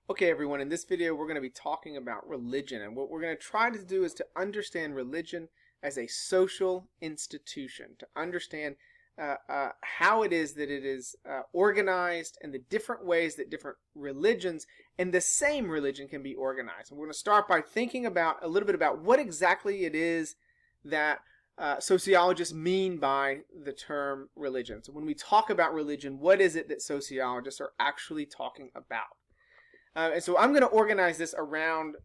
Okay, everyone, in this video we're going to be talking about religion, and what we're going to try to do is to understand religion as a social institution, to understand how it is that it is organized and the different ways that different religions and the same religion can be organized. And we're going to start by thinking about a little bit about what exactly it is that sociologists mean by the term religion. So when we talk about religion, what is it that sociologists are actually talking about? And so I'm going to organize this around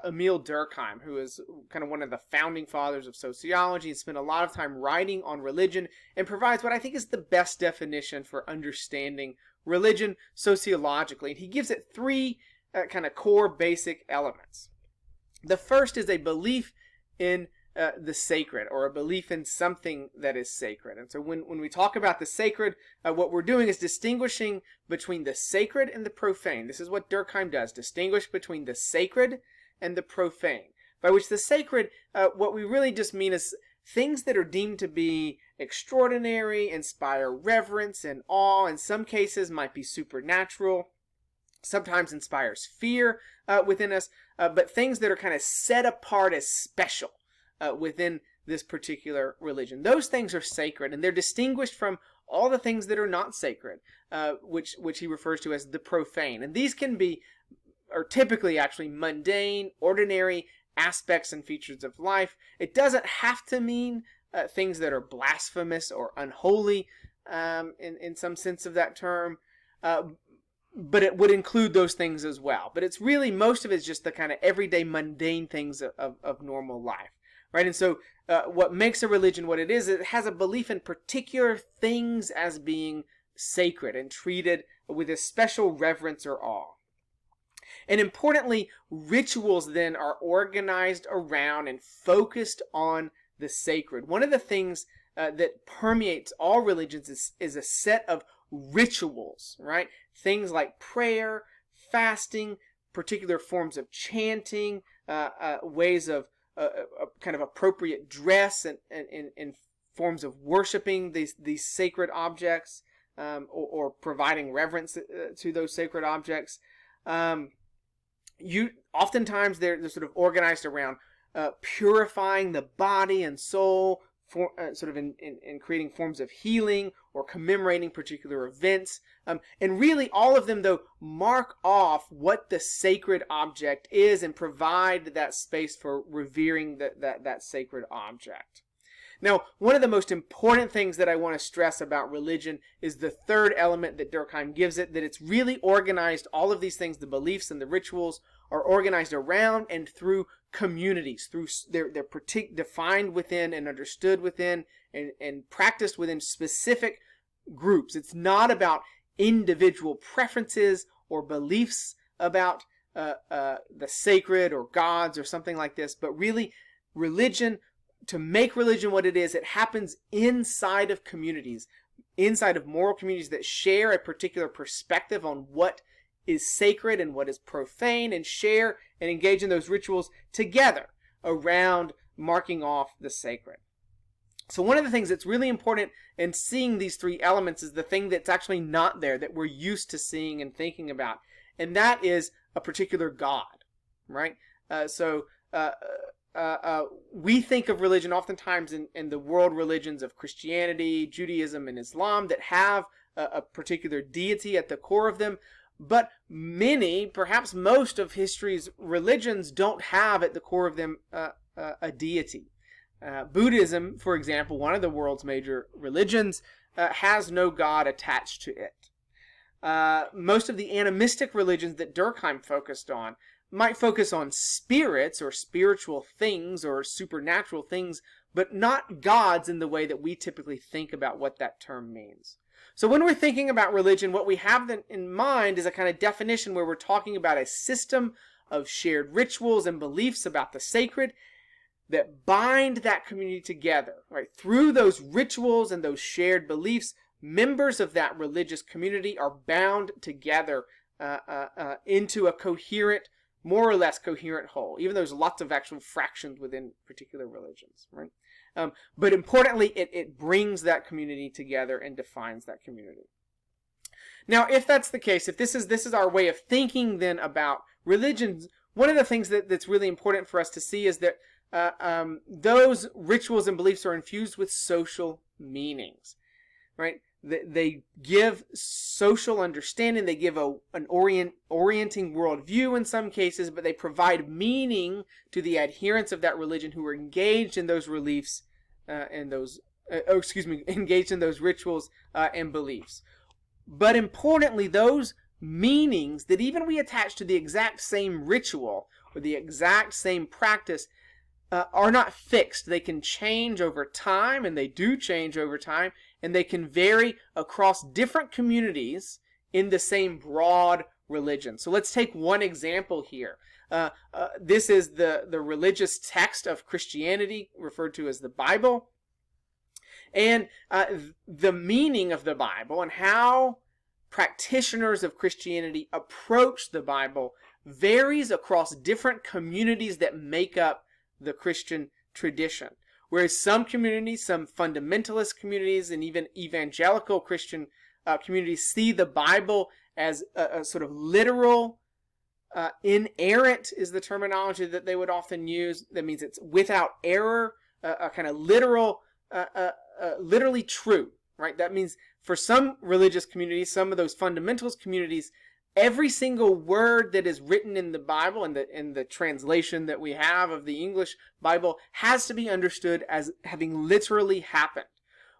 Emil Durkheim, who is kind of one of the founding fathers of sociology and spent a lot of time writing on religion and provides what I think is the best definition for understanding religion sociologically. And he gives it three kind of core basic elements. The first is a belief in the sacred, or a belief in something that is sacred. And so when we talk about the sacred, what we're doing is distinguishing between the sacred and the profane. This is what Durkheim does, distinguish between the sacred and the profane. By which the sacred, what we really just mean is things that are deemed to be extraordinary, inspire reverence and awe, in some cases might be supernatural, sometimes inspires fear within us, but things that are kind of set apart as special within this particular religion. Those things are sacred, and they're distinguished from all the things that are not sacred, which he refers to as the profane. And these can be, or typically actually, mundane, ordinary aspects and features of life. It doesn't have to mean things that are blasphemous or unholy in some sense of that term, but it would include those things as well. But it's really, most of it's just the kind of everyday mundane things of normal life. Right, and so what makes a religion what it is, it has a belief in particular things as being sacred and treated with a special reverence or awe. And importantly, rituals then are organized around and focused on the sacred. One of the things that permeates all religions is a set of rituals, right? Things like prayer, fasting, particular forms of chanting, ways of kind of appropriate dress and forms of worshiping these sacred objects, or providing reverence to those sacred objects. Oftentimes they're sort of organized around purifying the body and soul, sort of in creating forms of healing or commemorating particular events. And really all of them, though, mark off what the sacred object is and provide that space for revering that sacred object. Now, one of the most important things that I want to stress about religion is the third element that Durkheim gives it, that it's really organized, all of these things, the beliefs and the rituals, are organized around and through communities, through they're defined within and understood within and practiced within specific groups. It's not about individual preferences or beliefs about the sacred or gods or something like this, but really religion, to make religion what it is, it happens inside of communities, inside of moral communities that share a particular perspective on what is sacred and what is profane, and share and engage in those rituals together around marking off the sacred. So one of the things that's really important in seeing these three elements is the thing that's actually not there, that we're used to seeing and thinking about, and that is a particular God, right? We think of religion oftentimes in the world religions of Christianity, Judaism, and Islam that have a particular deity at the core of them. But many, perhaps most of history's religions don't have at the core of them a deity. Buddhism, for example, one of the world's major religions, has no god attached to it. Most of the animistic religions that Durkheim focused on might focus on spirits or spiritual things or supernatural things, but not gods in the way that we typically think about what that term means. So when we're thinking about religion, what we have in mind is a kind of definition where we're talking about a system of shared rituals and beliefs about the sacred that bind that community together, right? Through those rituals and those shared beliefs, members of that religious community are bound together into a coherent, more or less coherent whole, even though there's lots of actual fractions within particular religions, right? But importantly, it brings that community together and defines that community. Now, if that's the case, if this is our way of thinking then about religions, one of the things that's really important for us to see is that those rituals and beliefs are infused with social meanings, right? They give social understanding. They give an orienting worldview in some cases, but they provide meaning to the adherents of that religion who are engaged in those beliefs engaged in those rituals and beliefs. But importantly, those meanings that even we attach to the exact same ritual or the exact same practice are not fixed. They can change over time, and they do change over time, and they can vary across different communities in the same broad religion. So let's take one example here. This is the religious text of Christianity, referred to as the Bible. And the meaning of the Bible and how practitioners of Christianity approach the Bible varies across different communities that make up the Christian tradition. Whereas some communities, some fundamentalist communities, and even evangelical Christian communities see the Bible as a sort of literal, inerrant is the terminology that they would often use. That means it's without error, a kind of literal, literally true, right? That means for some religious communities, some of those fundamentalist communities, every single word that is written in the Bible and in the translation that we have of the English Bible has to be understood as having literally happened.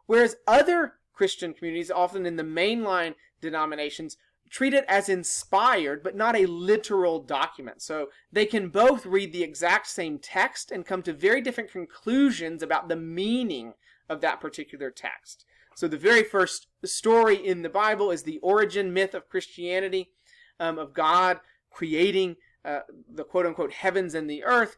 Whereas other Christian communities, often in the mainline denominations, treat it as inspired but not a literal document. So they can both read the exact same text and come to very different conclusions about the meaning of that particular text. So the very first story in the Bible is the origin myth of Christianity, of God creating the quote-unquote heavens and the earth.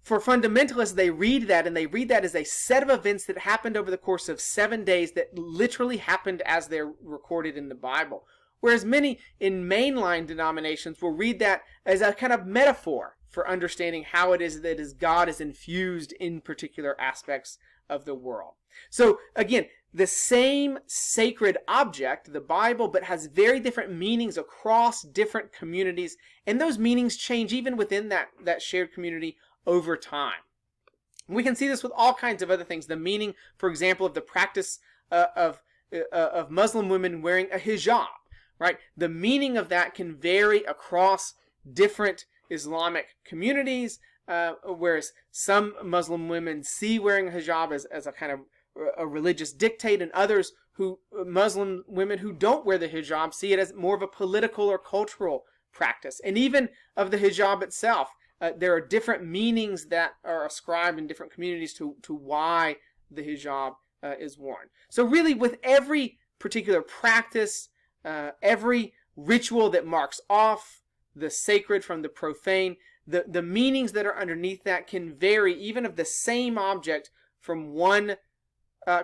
For fundamentalists, they read that, and they read that as a set of events that happened over the course of 7 days that literally happened as they're recorded in the Bible. Whereas many in mainline denominations will read that as a kind of metaphor for understanding how it is that God is infused in particular aspects of the world. So again, the same sacred object, the Bible, but has very different meanings across different communities, and those meanings change even within that shared community over time. We can see this with all kinds of other things. The meaning, for example, of the practice of Muslim women wearing a hijab, right? The meaning of that can vary across different Islamic communities, whereas some Muslim women see wearing a hijab as a kind of a religious dictate, and others Muslim women who don't wear the hijab see it as more of a political or cultural practice. And even of the hijab itself, there are different meanings that are ascribed in different communities to why the hijab is worn. So really, with every particular practice, every ritual that marks off the sacred from the profane, the meanings that are underneath that can vary, even of the same object, from one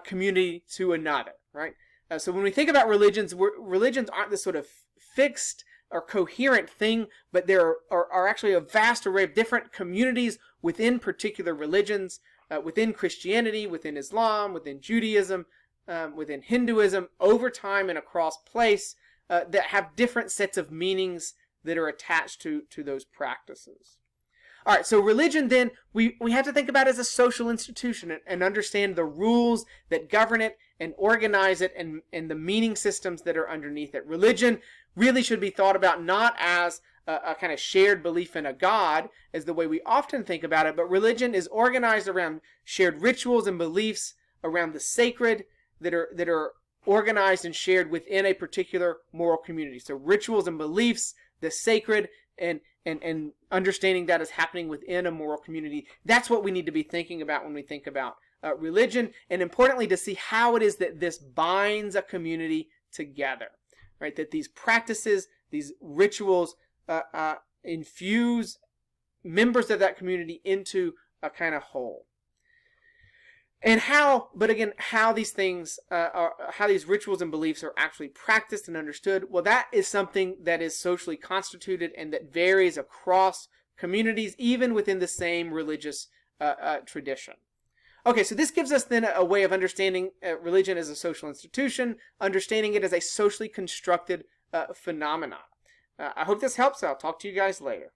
community to another, right? So when we think about religions aren't this sort of fixed or coherent thing, but there are actually a vast array of different communities within particular religions, within Christianity, within Islam, within Judaism, within Hinduism, over time and across place, that have different sets of meanings that are attached to those practices. All right, so religion then, we have to think about as a social institution and understand the rules that govern it and organize it and the meaning systems that are underneath it. Religion really should be thought about not as a kind of shared belief in a God, as the way we often think about it, but religion is organized around shared rituals and beliefs around the sacred that are organized and shared within a particular moral community. So rituals and beliefs, the sacred, and understanding that is happening within a moral community. That's what we need to be thinking about when we think about religion, and importantly, to see how it is that this binds a community together, right? That these practices, these rituals, infuse members of that community into a kind of whole. And how these things, how these rituals and beliefs are actually practiced and understood, well, that is something that is socially constituted and that varies across communities, even within the same religious tradition. Okay, so this gives us then a way of understanding religion as a social institution, understanding it as a socially constructed phenomenon. I hope this helps. I'll talk to you guys later.